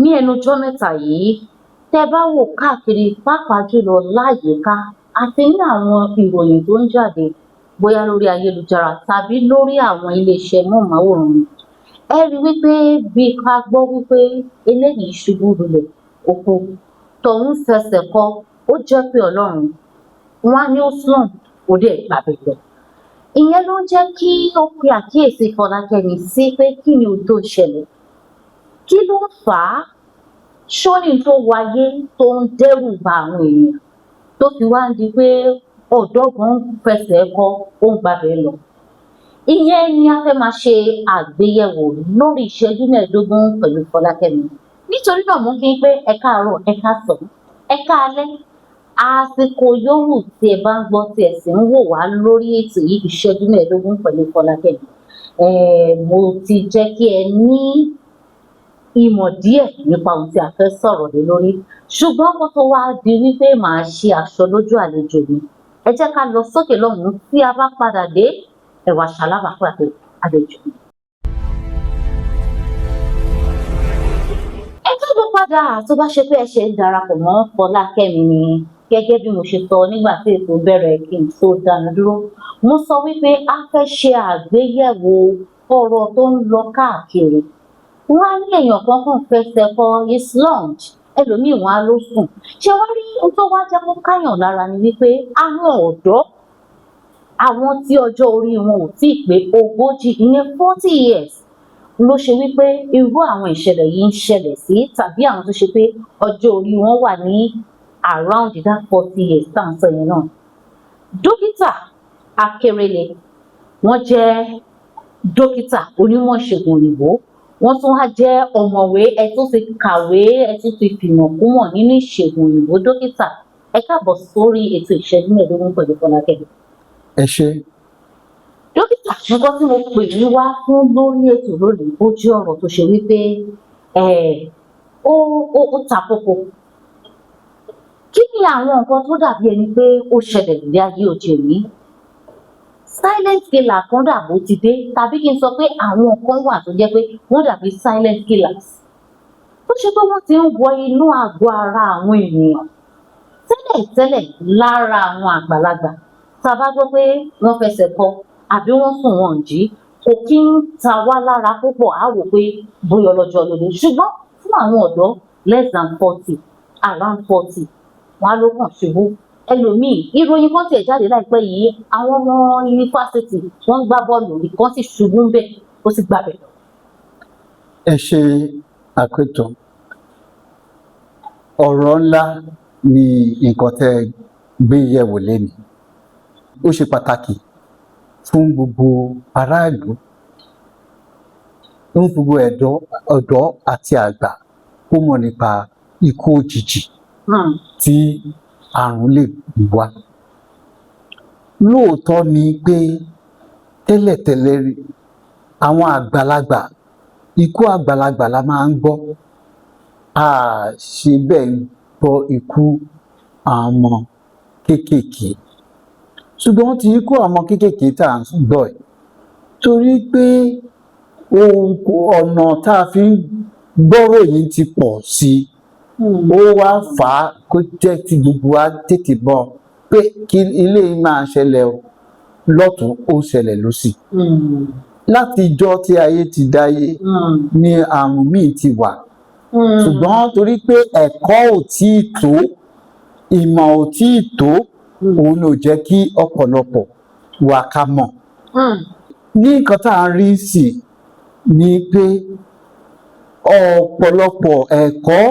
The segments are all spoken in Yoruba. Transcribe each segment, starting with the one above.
ní ẹnujọ́ mẹ́ta yìí tẹ́ bá wò káàkiri pàápàá jùlọ láyìíká àti ní àwọn ìròyìn tó ń jáde bóyá lórí ayélujára tàbí lórí àwọn iléeṣẹ́ móhùnmáwòrán ẹ rí wípé bí ká gbọ́ wípé eléyìí ṣubú lulẹ̀ ó kú tọ̀hún fẹsẹ̀ kọ ó jẹ́ pé Ọlọ́run wọn á ní ó sùn ó dẹ̀ gbàbẹ̀ lọ. Ìyẹn ló ń jẹ́ kí ó pe àkíyèsí Fọlákẹ́mi sí pé kí ni ohun tó ṣẹlẹ̀ kí ló fà á ṣó ní tó wáyé tó ń dẹ́rù ba àwọn èèyàn tó fi wá ń di pé ọ̀dọ́ gan fẹsẹ̀ kọ ó ń gbàbẹ̀ lọ. Ìyẹn ni a fẹ́ máa ṣe àgbéyẹ̀wò lórí ìṣẹ́jú mẹ́ẹ̀ẹ́dógún pẹ̀lú Fọlákẹ́mi. Nítorí náà mú kí n pé ẹ káàárọ̀ ẹ káàsán ẹ káalẹ́ àsìkò yòówù tí ẹ bá ń gbọ́ tí ẹ sì ń wò wá lórí ètò yìí ìṣẹ́jú mẹ́ẹ̀ẹ́dógún pẹ̀lú Fọlákẹ́mi. Mo ti jẹ́ kí ẹ ní ìmọ̀ díẹ̀ nípa ohun tí a fẹ́ sọ̀rọ̀ lé lórí ṣùgbọ́n kó tó wá di wípé màá ṣe aṣọ lójú àlejò mi ẹ jẹ́ ká lọ sókè lọ́hùn-ún tí a bá padà dé ẹ wá ṣalábàápàdé àlejò mi. Ẹ káàbọ̀ padà tó bá ṣe pé ẹ ṣe ń darapọ̀ mọ́ Fọlákẹ́mi ni gẹ́gẹ́ bí mo ṣe sọ nígbà tí ètò bẹ̀rẹ̀ kí n tó dánu dúró mo sọ wípé a fẹ́ ṣe àgbéyẹ̀wò ọ̀rọ̀ tó ń lọ káàkiri wọ́n á ní èèyàn kan kàn fẹsẹ̀ kọ is lunch ẹlòmíì wọn á ló sùn ṣé wọ́n rí ohun tó wá jẹ́ kó káyàn lára ni wípé àwọn ọ̀dọ́ àwọn tí ọjọ́ orí wọn ò tíì pé ogójì ìyẹn 40 years ló ṣe wípé irú àwọn ìṣẹ̀lẹ̀ yìí ń ṣẹlẹ̀ sí tàbí àwọn tó ṣe pé ọjọ́ orí wọn wà ní around that 40 years tá à ń sọ yẹn náà. Dókítà Akérèlé wọ́n jẹ́ dókítà onímọ̀ ìṣègùn òyìnbó wọ́n tún wá jẹ́ ọ̀mọ̀wé ẹ tún ti kàwé ẹ tún ti fìmọ̀ kúmọ̀ nínú ìṣègùn òyìnbó dókítà ẹ káàbọ̀ sórí ètò ìṣẹ́jú mẹ́ẹ̀ẹ́dógún pẹ̀lú Fọlákẹ́mi. Ẹ ṣé. Dókítà nǹkan tí mo pè yín wá fún lórí ètò lónìí ó jẹ́ ọ̀rọ̀ tó ṣe wípé ó ta kókó. Kí ni àwọn nǹkan tó dàbí ẹni pé ó ṣẹlẹ̀ ní ayé òde òní? Silent killer kan dàbò ti dé tàbí kí n sọ pé àwọn kan wà tó jẹ́ pé wọ́n dàbí silent killers. Ó ṣe pé wọ́n ti ń wọ inú àgọ́ ara àwọn ènìyàn tẹ́lẹ̀tẹ́lẹ̀ lára àwọn àgbàlagbà tá a bá gbọ́ pé wọ́n fẹsẹ̀ kọ àbí wọ́n sùn wọn jí kò kí ń ta wá lára púpọ̀ á wò pé bóyá ọlọ́jọ́ lóde ṣùgbọ́n fún àwọn ọ̀dọ́ less than 40 around 40 wọn á ló kàn ṣubú ẹlòmíì ìròyìn kan tiẹ̀ jáde láìpẹ́ yìí àwọn ọmọ yunifásitì wọ́n ń gbá bọ́ọ̀lù ìkan sì ṣubú ń bẹ̀ ó sì gbàbẹ̀ lọ. Ẹ ṣe àpètò ọ̀rọ̀ ńlá ni nǹkan tẹ́ gbé yẹ̀wò lénìí ó ṣe pàtàkì fún gbogbo aráàlú fún gbogbo ọ̀dọ́ àti àgbà kó mọ̀ nípa ikú òjijì tí àrùn lè wá. Lóòótọ́ ni pé tẹ́lẹ̀tẹ́lẹ̀ rí àwọn àgbàlagbà ikú àgbàlagbà la máa ń gbọ́ a ṣe bẹ́ẹ̀ gbọ́ ikú àwọn ọmọ kéékèèké ṣùgbọ́n tí ikú àwọn ọmọ kéékèèké tá à ń gbọ́ ẹ̀ torí pé ọ̀nà tá a fi ń gbọ́rọ̀ yìí ti pọ̀ sí i ó wá fà á kó jẹ́ tí gbogbo wa tètè bọ̀ pé kí ilé yìí máa ṣẹlẹ̀ lọ́tún ó ṣẹlẹ̀ lósì. Láti ijọ́ tí ayé ti dáyé ni àrùn míì ti wà ṣùgbọ́n torí pé ẹ̀kọ́ ò tíì tó ìmọ̀ ò tíì tó òun ló jẹ́ kí ọ̀pọ̀lọpọ̀ wà ká mọ̀. Ní nǹkan tá à ń rí sí ni pé ọ̀pọ̀lọpọ̀ ẹ̀kọ́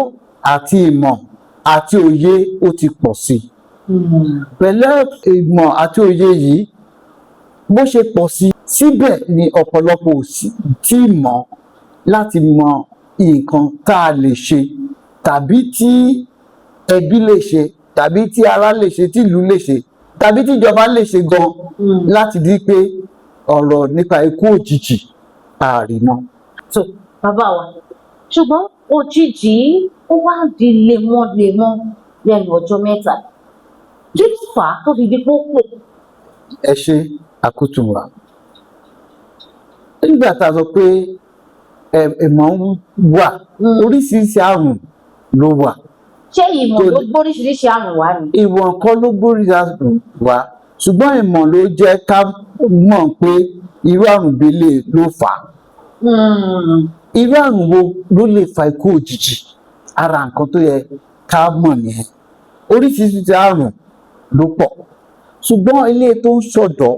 àti ìmọ̀ àti òye ó ti pọ̀ sí i. Pẹ̀lú ìmọ̀ àti òye yìí bó ṣe pọ̀ sí síbẹ̀ ni ọ̀pọ̀lọpọ̀ ò tí ì mọ̀ láti mọ nǹkan tá a lè ṣe tàbí tí ẹbí lè ṣe tàbí tí ará lè ṣe tí ìlú lè ṣe tàbí tí ìjọba lè ṣe gan láti di pé ọ̀rọ̀ nípa ikú òjijì àrìmọ́. tó bàbá wa ṣùgbọ́n òjijì ó wá di lemọ́lemọ́ lẹ́nu ọjọ́ mẹ́ta kí ló fà á tó fi di pópò. Ẹ ṣe àkótó wa nígbà tá a sọ pé ìmọ̀ wà oríṣiríṣi àrùn ló wà. Ṣé ìmọ̀ ló gbóríṣiríṣi àrùn wá ni? Ìmọ̀ kọ́ ló gbóríṣiríṣi àrùn wá ṣùgbọ́n ìmọ̀ ló jẹ́ ká mọ̀ pé irú àrùn bílé ló fà á. Irú àrùn wo ló lè fa ikú òjijì? Ara nǹkan tó yẹ ká mọ̀ nìyẹn. Oríṣiríṣi àrùn ló pọ̀ ṣùgbọ́n ilé tó ń ṣọ̀dọ̀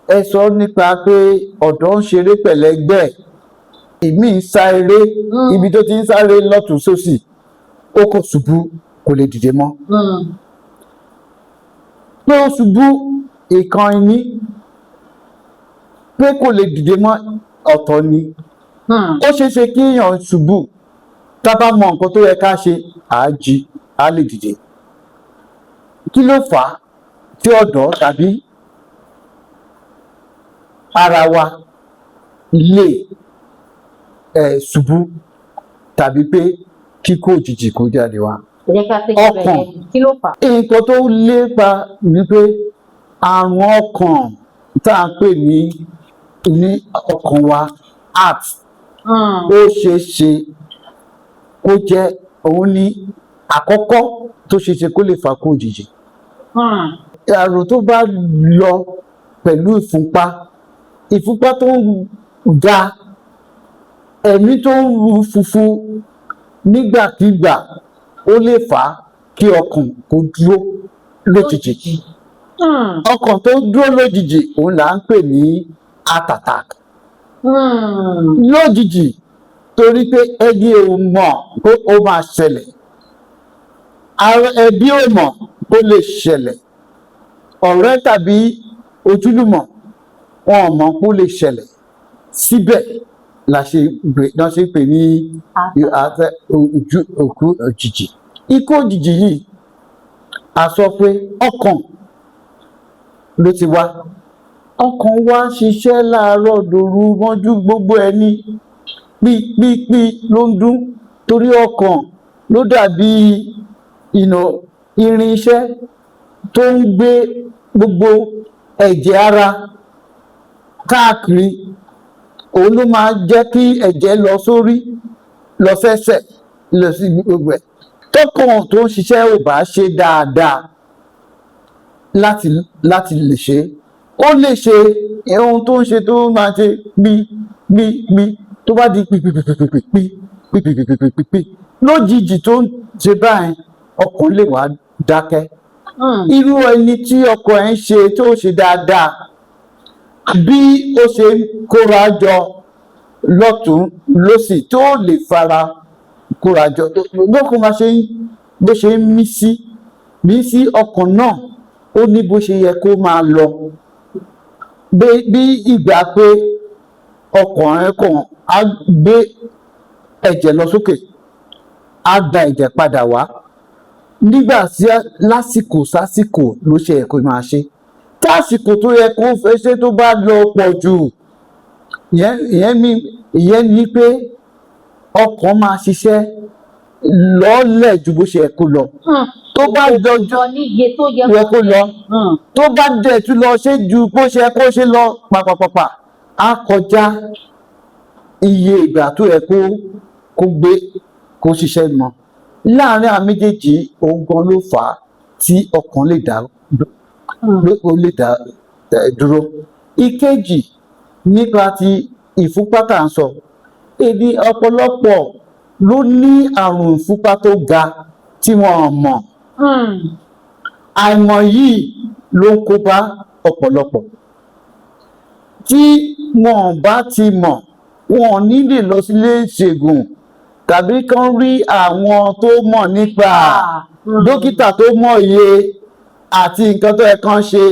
ẹ sọ nípa pé ọ̀dọ́ ń ṣeré pẹ̀lẹ́gbẹ́ ìmí ń sá eré ibi tó ti ń sáré lọ́tùn sósì ó kò ṣubú kò lè dìde mọ́. Pé ó ṣubú ìkan ní pé kò lè dìde mọ́ ọ̀tọ̀ ni. Ó ṣeéṣe kí èèyàn ṣubú tá bá mọ nǹkan tó yẹ ká ṣe á jí á lè dìde. Kí ló fà á tí ọ̀dọ́ tàbí ara wa lè ṣubú tàbí pé kíkó òjijì kó jáde wá? Ọkàn kí ló fà á? Nǹkan tó lépa ni pé àrùn ọkàn tá à ń pè ní ọkàn wa heart ó ṣeé ṣe kó jẹ́ òun ní àkọ́kọ́ tó ṣeé ṣe kó lè fa kó òjijì. Àrùn tó bá lọ pẹ̀lú ìfúnpá tó ń ga ẹ̀mí tó ń ru fufu nígbàkigbà ó lè fà á kí ọkàn kó dúró lójijì. Ọkàn tó dúró lójijì òun là ń pè ní heart attack. Lójijì torí pé ẹni ò mọ̀ pé ó máa ṣẹlẹ̀, ẹbí ò mọ̀ ó lè ṣẹlẹ̀, ọ̀rẹ́ tàbí ojúlùmọ̀ wọn ò mọ̀ pé ó lè ṣẹlẹ̀, síbẹ̀ la ṣe pè ní òkú òjijì. Ikú òjijì yìí a sọ pé ọkàn ló ti wá. Ọkàn wa ṣiṣẹ́ láàárọ̀ dòru mọ́jú gbogbo ẹni pípípí ló ń dún torí ọkàn ló dàbí irinṣẹ́ tó ń gbé gbogbo ẹ̀jẹ̀ ara káàkiri. Òun ló máa jẹ́ kí ẹ̀jẹ̀ lọ sórí, lọ sẹ́sẹ̀, lọ sí gbogbo ẹ̀. Tọ́kàn tó ń ṣiṣẹ́ ò bá ṣe dáadáa láti lè ṣe ó lè ṣe ohun tó ń ṣe tó máa ṣe gbí tó bá di pípípípípípípípípípípí lójijì tó ń ṣe báyìí ọkàn lè wá dákẹ́. Irú ẹni tí ọkàn ẹ̀ ń ṣe tó ṣe dáadáa bí ó ṣe ń kóra jọ lọ́tún lósì tó lè fara kóra jọ bó ṣe ń mí sí ọkàn náà ó ní bó ṣe yẹ kó máa lọ. Bí ìgbà pé ọkàn ẹ̀ kàn á gbé ẹ̀jẹ̀ lọ sókè á da ẹ̀jẹ̀ padà wá nígbà tí lásìkò sásìkò ló ṣe yẹ kó máa ṣe. Tásìkò tó yẹ kó fẹ́ ṣe tó bá lọ pọ̀ jù ìyẹn ni pé ọkàn máa ṣiṣẹ́ lọ́lẹ̀ ju bó ṣe yẹ kó lọ. Tó bá jọjọ yẹ kó lọ tó bá dẹ̀ tún lọ ṣe ju bó ṣe yẹ kó ṣe lọ pàpàpàpà á kọjá iye ìgbà tó yẹ kó gbé kó ṣiṣẹ́ mọ́. Láàárín àwọn méjèèjì òun gan ló fà á tí ọkàn lè dá dúró. Ìkejì nípa ti ìfúnpá tá à ń sọ èdè ọ̀pọ̀lọpọ̀ ló ní àrùn ìfúnpá tó ga tí wọ́n mọ̀. Àìmọ̀ yìí ló ń kó bá ọ̀pọ̀lọpọ̀. Tí wọ́n bá ti mọ̀ wọn ò ní lè lọ sílé ìṣègùn tàbí kán rí àwọn tó mọ̀ nípa dókítà tó mọ̀ iye àti nǹkan tó yẹ kán ṣe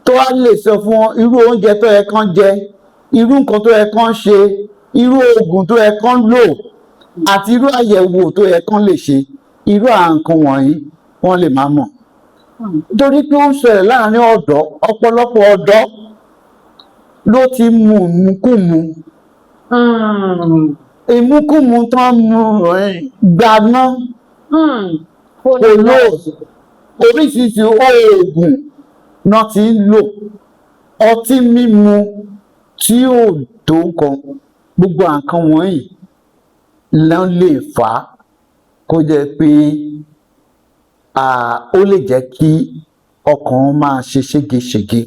tó wá lè sọ fún wọn irú oúnjẹ tó yẹ kán jẹ, irú nǹkan tó yẹ kán ṣe, irú oògùn tó yẹ kán lò àti irú àyẹ̀wò tó yẹ kán lè ṣe. Irú àwọn nǹkan wọ̀nyí wọ́n lè má mọ̀. Torí pé ó ń ṣẹlẹ̀ láàárín ọ̀dọ́, ọ̀pọ̀lọpọ̀ ọ̀dọ́ ló ti mu ìmukúmu. Ìmukúmu tán mu gbaná kò lò oríṣiríṣi oògùn náà ti ń lò. Ọtí mímu tí ò tó nǹkan gbogbo nǹkan wọ̀nyí ló lè fà á kó jẹ́ pé ó lè jẹ́ kí ọkàn máa ṣe ségesège.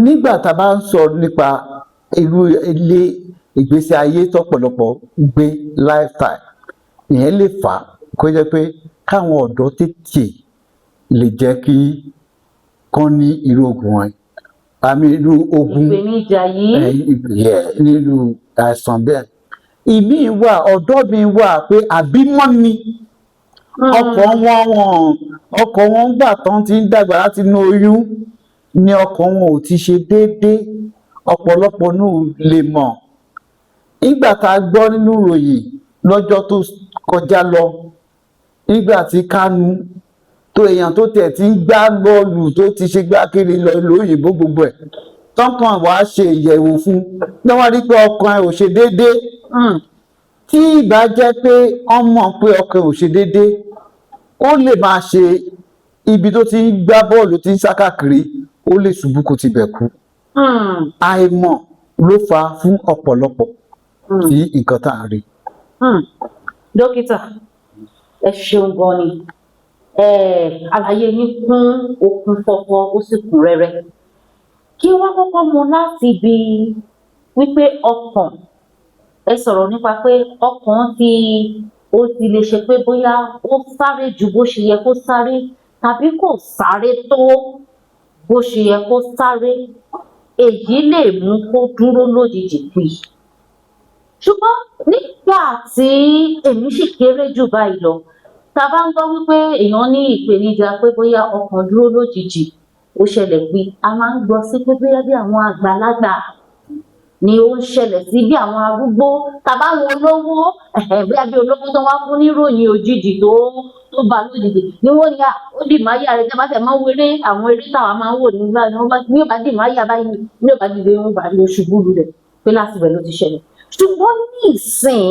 Nígbà tá a bá ń sọ nípa irú ilé ìgbésí ayé tọ́pọ̀lọpọ̀ gbé lifestyle, ìyẹn lè fà á kó jẹ́ pé káwọn ọ̀dọ́ tètè lè jẹ́ kí kán ní irú ogun wọn, àmì irú ogun ìpèníjà yìí. nínú àìsàn bẹ́ẹ̀. Ìmíì wà, ọ̀dọ́ mi wà pé àbímọ́ ni ọkọ̀ wọn gbà tán ti ń dàgbà láti inú oyún ni ọkọ̀ wọn ò ti ṣe déédéé, ọ̀pọ̀lọpọ̀ náà lè mọ̀. Nígbà tá a gbọ́ nínú ìròyìn lọ́jọ́ tó kọjá lọ, nígbà tí Kánú tó èèyàn tó tẹ̀ tí ń gbá bọ́ọ̀lù tó ti ṣe gbá kiri lọ lóyìnbó gbogbo ẹ̀ tọ́kàn wá ṣe ìyẹ̀wò fún ní wọ́n rí pé ọkàn ẹ̀ ò ṣe déédéé. Tí ìbá jẹ́ pé wọ́n mọ̀ pé ọkàn ẹ̀ ò ṣe déédéé, ó lè máa ṣe ibi tó ti ń gbá bọ́ọ̀lù tí ń sá káàkiri, ó lè ṣubú kó ti bẹ̀ kú. Àìmọ̀ ló fà á fún ọ̀pọ̀lọpọ̀ tí nǹkan tá à ń rí. Dókítà, ẹ ṣeun gan ni. Àlàyé yín kún okun fọ́fọ́ ó sì kún rẹ́rẹ́. Kí wọ́n kọ́kọ́ mú láti ibi wípé ọkàn, ẹ sọ̀rọ̀ nípa pé ọkàn ó ti lè ṣe pé bóyá ó sáré ju bó ṣe yẹ kó sáré tàbí kò sáré tó bó ṣe yẹ kó sáré. Èyí lè mú kó dúró lójijì pì. Ṣùgbọ́n nígbà tí èmi sì kéré jù báyìí lọ, tá a bá ń gbọ́ wípé èèyàn ní ìpèníjà pé bóyá ọkàn dúró lójijì, ó ṣẹlẹ̀ pé a máa ń gbọ́ sí pé bóyá bí àwọn àgbàlagbà ni ó ń ṣẹlẹ̀ sí, bí àwọn arúgbó tàbí àwọn olówó, bóyá bí olówó tó wá fún níròyìn òjijì tó bá lójijì ni wọ́n ní ó dì máyà rẹ̀. Tẹ́ bá tẹ̀ máa ń wo àwọn eré táwa máa ń wò nígbà ní ó bá dì máyà báyìí ní ó bá dìde ń bá lọ ṣubú lulẹ̀ pé láti ibẹ̀ ló ti ṣẹlẹ̀. Ṣùgbọ́n ní ìsìn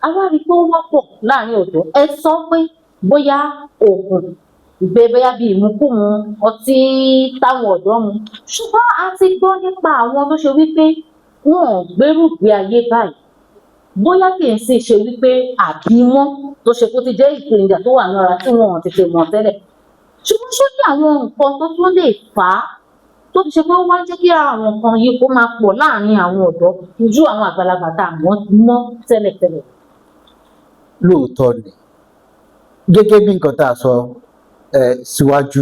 a wá rí i pé ó wọ́pọ̀ láàrin ọ̀dọ́. Ẹ sọ pé bóyá oògùn bóyá bí ìmukúmu ọtí táwọn ọ̀dọ́ mu, ṣùgbọ́n a ti gbọ́ nípa àwọn tó ṣe wípé wọn ò gbérù ìgbé ayé báyìí, bóyá kì í sì ṣe wípé àbímọ́ tó ṣe kó ti jẹ́ ìpèníjà tó wà lára tí wọn ò tètè mọ̀ tẹ́lẹ̀. Ṣùgbọ́n ṣó ní àwọn nǹkan tó tún lè fà á tó fi ṣe pé ó wá ń jẹ́ kí àwọn nǹkan yìí kó máa pọ̀ láàrin àwọn ọ̀dọ́ ju àwọn àgbàlagbà tá a mọ̀ tẹ́lẹ̀tẹ́lẹ̀? Lóòótọ́ ni, gẹ́gẹ́ bí nǹkan tá a sọ síwájú,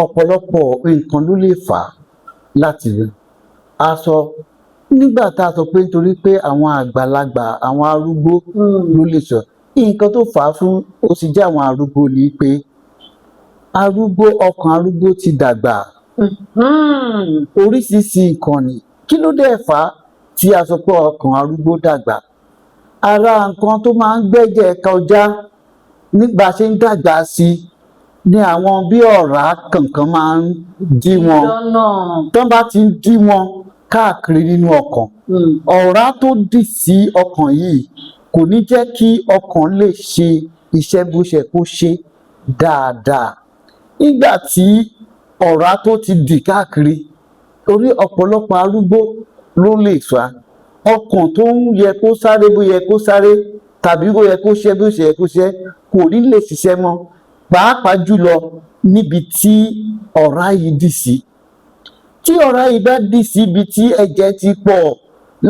ọ̀pọ̀lọpọ̀ nǹkan ló lè fà á láti rí. A sọ nígbà tá a sọ pé nítorí pé àwọn àgbàlagbà, àwọn arúgbó ló lè sọ. Nǹkan tó fà á fún ó sì jẹ́ àwọn arúgbó ni pé ọkàn arúgbó ti dàgbà. Oríṣiríṣi nǹkan ni. Kí ló dé fà á tí a sọ pé ọkàn arúgbó dàgbà? Ara nǹkan tó máa ń gbẹ́jẹ̀ kọjá nígbà ṣe ń dàgbà sí ni àwọn bí ọ̀rá kankan máa ń dí wọn. Tán bá ti ń dí wọn káàkiri nínú ọkàn, ọ̀rá tó dì sí ọkàn yìí kò ní jẹ́ kí ọkàn lè ṣe iṣẹ́ bó ṣe kó ṣe dáadáa. Nígbà tí ọ̀rá tó ti dì káàkiri, orí ọ̀pọ̀lọpọ̀ arúgbó ló lè fà á. Ọkàn tó ń yẹ kó sáré bó yẹ kó sáré tàbí bó yẹ kó ṣe bó ṣe yẹ kó ṣe kò ní lè ṣiṣẹ́ mọ́, pàápàá jùlọ níbi tí ọ̀rá yìí dì sí. Tí ọ̀rá yìí bá dì sí ibi tí ẹ̀jẹ̀ ti pọ̀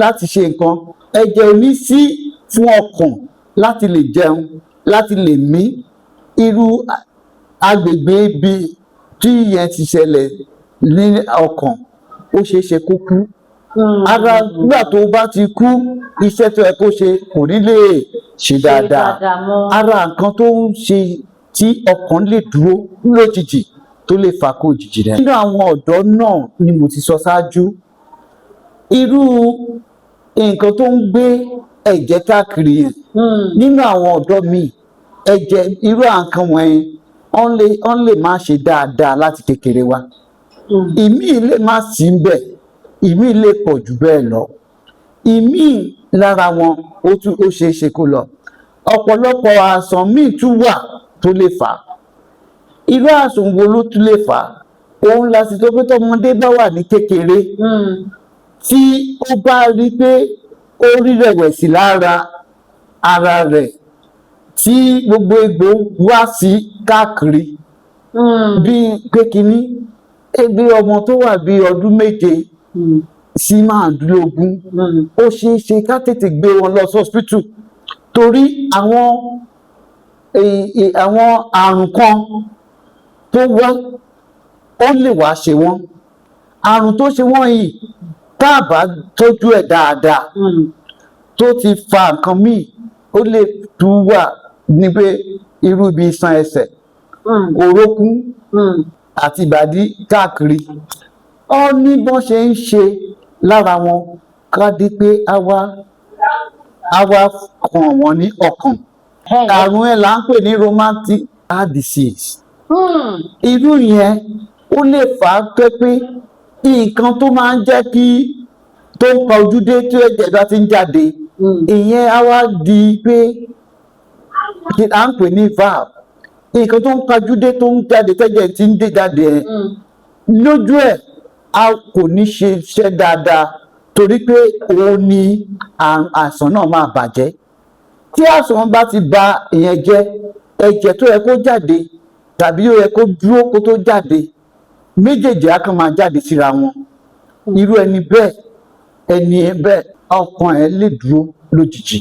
láti ṣe nǹkan, ẹ̀jẹ̀ ò ní sí fún ọkàn láti lè jẹun, láti lè mí. Irú agbègbè ibi tí ìyẹn ti ṣẹlẹ̀ ní ọkàn, ó ṣeé ṣe kó kú. Ara nígbà tó bá ti kú, iṣẹ́ tó yẹ kó ṣe kò ní lè ṣe dáadáa. Ara nǹkan tó ń ṣe tí ọkàn lè dúró lójijì tó lè fà kó òjijì rẹ̀. Nínú àwọn ọ̀dọ́ náà ni mo ti sọ ṣáájú, irú nǹkan tó ń gbé ẹ̀jẹ̀ káàkiri yẹn nínú àwọn ọ̀dọ́ míì, ẹ̀jẹ̀ irú nǹkan wọ̀nyẹn wọ́n lè má ṣe dáadáa láti kékeré wá. Ìmíì lè má sí ń bẹ̀, ìmíì lè pọ̀ jù bẹ́ẹ̀ lọ, ìmíì lára wọn ó ṣeé ṣe kó lọ. Ọ̀pọ̀lọpọ̀ àìsàn míì tún wà tó lè fà á. Irú àìsàn wo ló tún lè fà á? Òun la sì tó pé tọmọdé bá wà ní kékeré tí ó bá rí pé ó rí rẹ̀wẹ̀sì lára ara rẹ̀ tí gbogbo egbò wá sí káàkiri bíi pé kínní ebi ọmọ tó wà bíi ọdún méje sí márùndínlógún ó ṣeé ṣe ká tètè gbé wọn lọ sí hospital torí àwọn àrùn kan tó wá ó lè wá ṣe wọ́n àrùn tó ṣe wọ́n yìí tá a bá tọ́jú ẹ̀ dáadáa tó ti fa nǹkan míì ó lè tún wà níbi irú ibi iṣan ẹsẹ̀ orókún àti ìbàdí káàkiri ó ní bọ́n ṣe ń ṣe lára wọn ká di pé á wá kàn wọ́n ní ọkàn àrùn ẹ̀ là ń pè ní rheumatic heart disease irú yẹn ó lè fà á pé nǹkan tó máa ń jẹ́ kí tó ń pa ojúdé tí ẹ̀jẹ̀ bá ti ń jáde ìyẹn á wá di pé à ń pè ní valve nǹkan tó ń pa ojúdé tó ń jáde tẹ́jẹ̀ tí ń dé jáde ẹ̀ lójú ẹ̀ a kò ní ṣe iṣẹ́ dáadáa torí pé òun ni àìsàn náà máa bàjẹ́ tí àìsàn bá ti ba ìyẹn jẹ́ ẹ̀jẹ̀ tó yẹ kó jáde tàbí ó yẹ kó dúró kó tó jáde méjèèjì á kàn máa jáde síra wọn irú ẹni bẹ́ẹ̀ ọkàn ẹ̀ lè dúró lójijì